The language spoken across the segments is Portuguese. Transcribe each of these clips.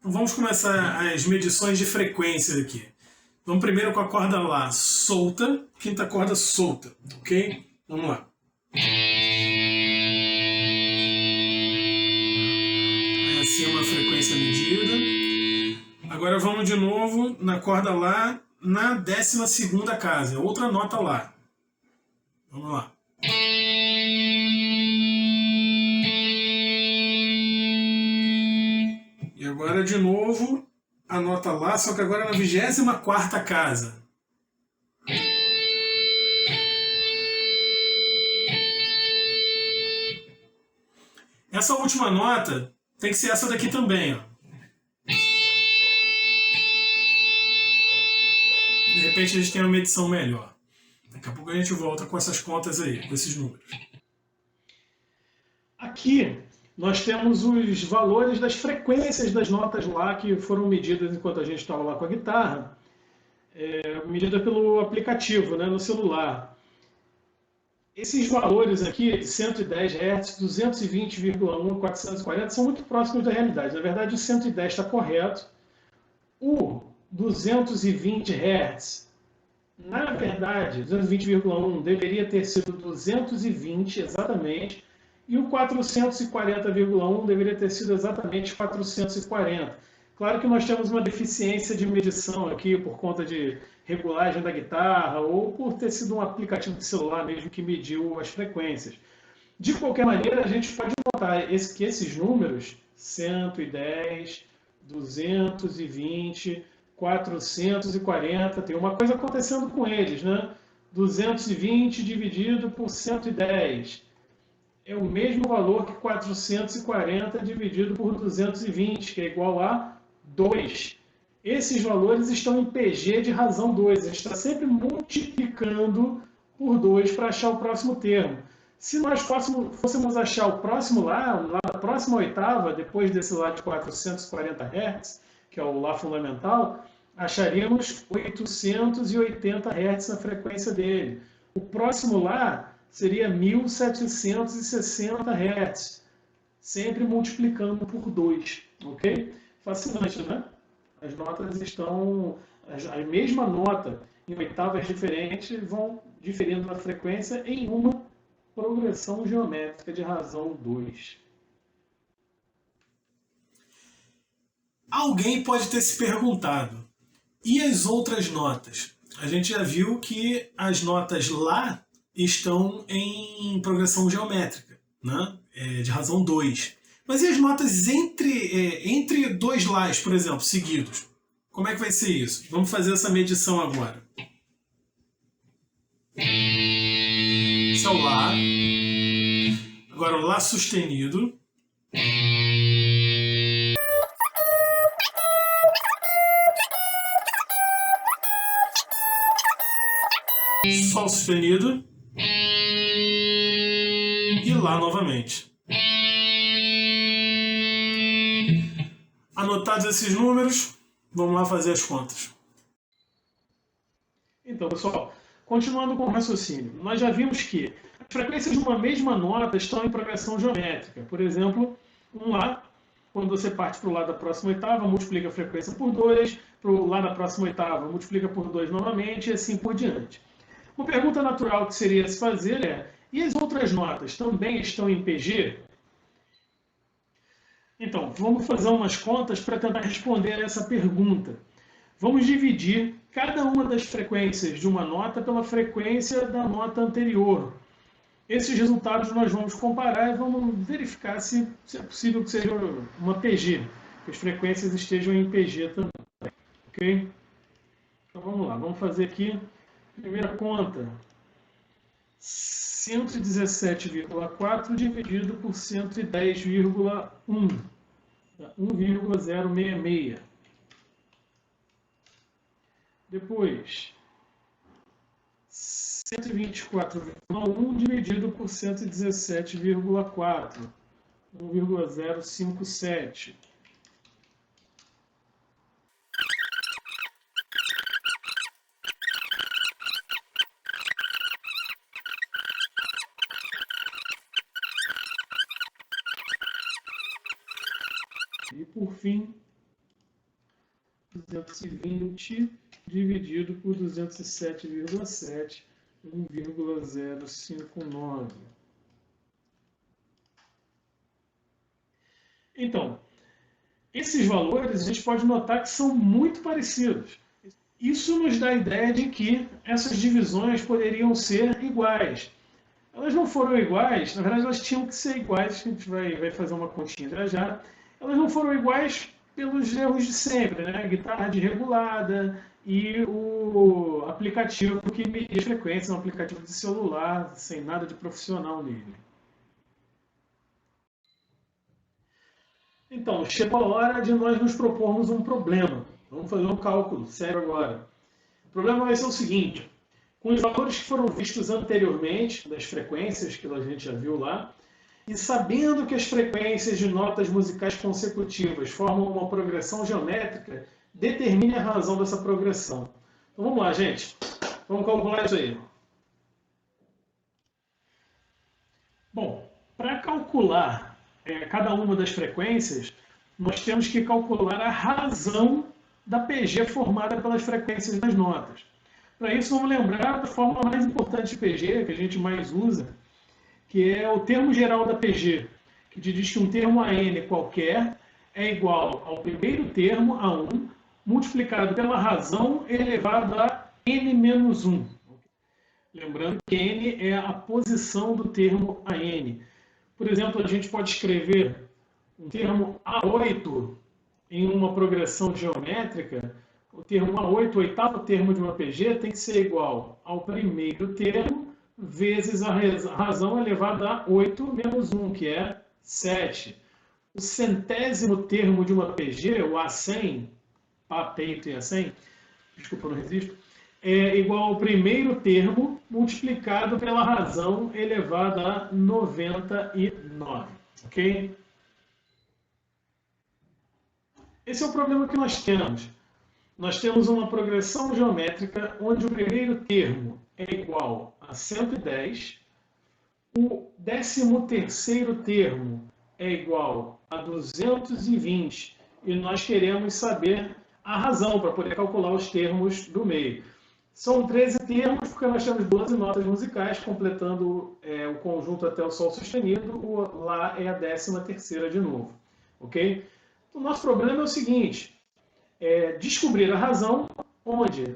Vamos começar as medições de frequência aqui. Vamos primeiro com a corda Lá solta, quinta corda solta, ok? Vamos lá. Essa é uma frequência medida. Agora vamos de novo na corda Lá na 12ª casa, outra nota Lá. Vamos lá. E agora de novo a nota Lá, só que agora na 24ª casa. Essa última nota tem que ser essa daqui também, ó. De repente a gente tem uma medição melhor. Daqui a pouco a gente volta com essas contas aí, com esses números. Aqui nós temos os valores das frequências das notas Lá que foram medidas enquanto a gente estava lá com a guitarra, medida pelo aplicativo, né, no celular. Esses valores aqui, 110 Hz, 220,1, 440, são muito próximos da realidade. Na verdade, o 110 está correto. O 220 Hz, na verdade, 220,1 deveria ter sido 220 exatamente, e o 440,1 deveria ter sido exatamente 440. Claro que nós temos uma deficiência de medição aqui por conta de regulagem da guitarra ou por ter sido um aplicativo de celular mesmo que mediu as frequências. De qualquer maneira, a gente pode notar que esses números, 110, 220, 440, tem uma coisa acontecendo com eles, né? 220 dividido por 110 é o mesmo valor que 440 dividido por 220, que é igual a 2. Esses valores estão em PG de razão 2. A gente está sempre multiplicando por 2 para achar o próximo termo. Se nós fôssemos achar o próximo lá da próxima oitava, depois desse lá de 440 Hz, que é o Lá fundamental, acharíamos 880 Hz na frequência dele. O próximo lá seria 1760 Hz, sempre multiplicando por 2, ok? Fascinante, né? As notas estão, a mesma nota em oitavas diferentes vão diferindo na frequência em uma progressão geométrica de razão 2. Alguém pode ter se perguntado, e as outras notas? A gente já viu que as notas Lá estão em progressão geométrica, né? De razão 2. Mas e as notas entre dois Lás, por exemplo, seguidos? Como é que vai ser isso? Vamos fazer essa medição agora. Esse é o Lá. Agora o Lá sustenido. Sol sustenido. E Lá novamente. Anotados esses números, vamos lá fazer as contas. Então, pessoal, continuando com o raciocínio, nós já vimos que as frequências de uma mesma nota estão em progressão geométrica. Por exemplo, um Lá, quando você parte para o Lá da próxima oitava, multiplica a frequência por 2, para o Lá da próxima oitava, multiplica por 2 novamente, e assim por diante. Uma pergunta natural que seria se fazer é, e as outras notas também estão em PG? Então, vamos fazer umas contas para tentar responder essa pergunta. Vamos dividir cada uma das frequências de uma nota pela frequência da nota anterior. Esses resultados nós vamos comparar e vamos verificar se é possível que seja uma PG, que as frequências estejam em PG também. Ok? Então vamos lá, vamos fazer aqui a primeira conta. 117,4 dividido por 110,1, dá 1,066. Depois, 124,1 dividido por 117,4, 1,057. E por fim, 220 dividido por 207,7, 1,059. Então, esses valores a gente pode notar que são muito parecidos. Isso nos dá a ideia de que essas divisões poderiam ser iguais. Elas não foram iguais, na verdade elas tinham que ser iguais, a gente vai fazer uma continha já já. Elas não foram iguais pelos erros de sempre, né? A guitarra desregulada e o aplicativo que media a frequência, um aplicativo de celular, sem nada de profissional nele. Então, chegou a hora de nós nos propormos um problema. Vamos fazer um cálculo sério agora. O problema vai ser o seguinte: com os valores que foram vistos anteriormente, das frequências que a gente já viu lá, e sabendo que as frequências de notas musicais consecutivas formam uma progressão geométrica, determine a razão dessa progressão. Então vamos lá, gente. Vamos calcular isso aí. Bom, para calcular cada uma das frequências, nós temos que calcular a razão da PG formada pelas frequências das notas. Para isso, vamos lembrar da fórmula mais importante de PG, que a gente mais usa, que é o termo geral da PG, que te diz que um termo AN qualquer é igual ao primeiro termo, A1, multiplicado pela razão elevado a N menos 1. Lembrando que N é a posição do termo AN. Por exemplo, a gente pode escrever um termo A8 em uma progressão geométrica. O termo A8, o oitavo termo de uma PG, tem que ser igual ao primeiro termo vezes a razão elevada a 8 menos 1, que é 7. O centésimo termo de uma PG, o A100, Pá, peito e A100, desculpa, não resisto, é igual ao primeiro termo multiplicado pela razão elevada a 99. Ok? Esse é o problema que nós temos. Nós temos uma progressão geométrica onde o primeiro termo é igual a 110, o 13º termo é igual a 220 e nós queremos saber a razão para poder calcular os termos do meio. São 13 termos porque nós temos 12 notas musicais, completando o conjunto até o Sol sustenido, o Lá é a 13ª de novo. Ok? O nosso problema é o seguinte: descobrir a razão onde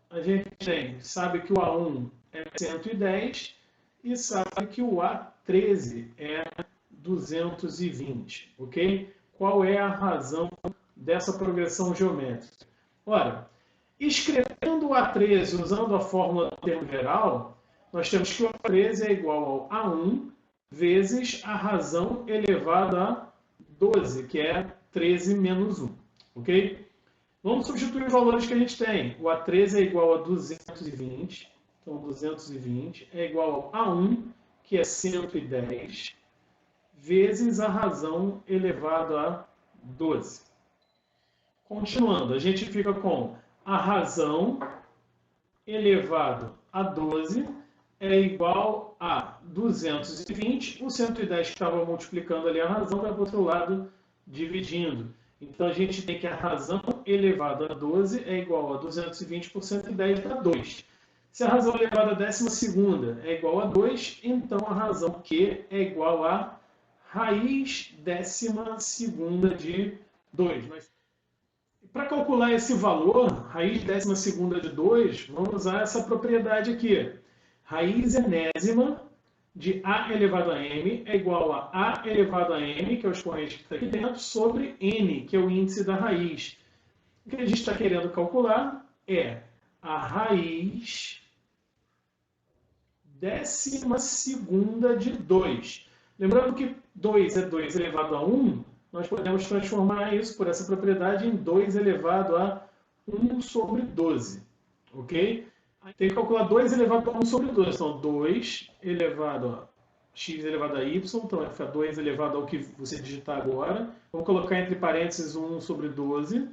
a gente sabe que o A1 é 110 e sabe que o A13 é 220, ok? Qual é a razão dessa progressão geométrica? Ora, escrevendo o A13 usando a fórmula do termo geral, nós temos que o A13 é igual ao A1 vezes a razão elevada a 12, que é 13 menos 1, ok? Vamos substituir os valores que a gente tem. O A13 é igual a 220, então 220 é igual ao A1, que é 110, vezes a razão elevado a 12. Continuando, a gente fica com a razão elevado a 12 é igual a 220, o 110 que estava multiplicando ali a razão vai para o outro lado dividindo. Então a gente tem que a razão elevada a 12 é igual a 220 por 110 dá 2. Se a razão elevada a 12ª é igual a 2, então a razão Q é igual a raiz 12ª de 2. Para calcular esse valor, raiz 12ª de 2, vamos usar essa propriedade aqui. Raiz enésima de A elevado a M é igual a A elevado a M, que é o expoente que está aqui dentro, sobre N, que é o índice da raiz. O que a gente está querendo calcular é a raiz 12ª de 2. Lembrando que 2 é 2 elevado a 1, nós podemos transformar isso por essa propriedade em 2 elevado a 1 sobre 12. Ok? Tem que calcular 2 elevado a 1 sobre 12. Então, 2 elevado a x elevado a y. Então, vai ficar 2 elevado ao que você digitar agora. Vamos colocar entre parênteses 1 sobre 12.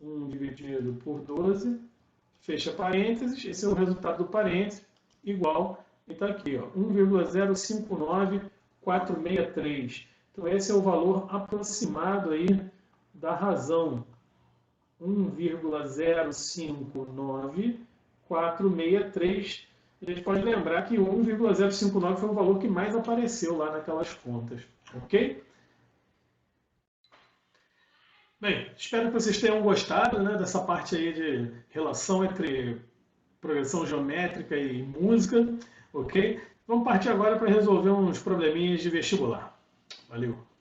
1 dividido por 12. Fecha parênteses. Esse é o resultado do parênteses. Igual. E está aqui, 1,059463. Então, esse é o valor aproximado aí da razão 1,059463. A gente pode lembrar que 1,059 foi o valor que mais apareceu lá naquelas contas, ok? Bem, espero que vocês tenham gostado, né, dessa parte aí de relação entre progressão geométrica e música, ok? Vamos partir agora para resolver uns probleminhas de vestibular. Valeu!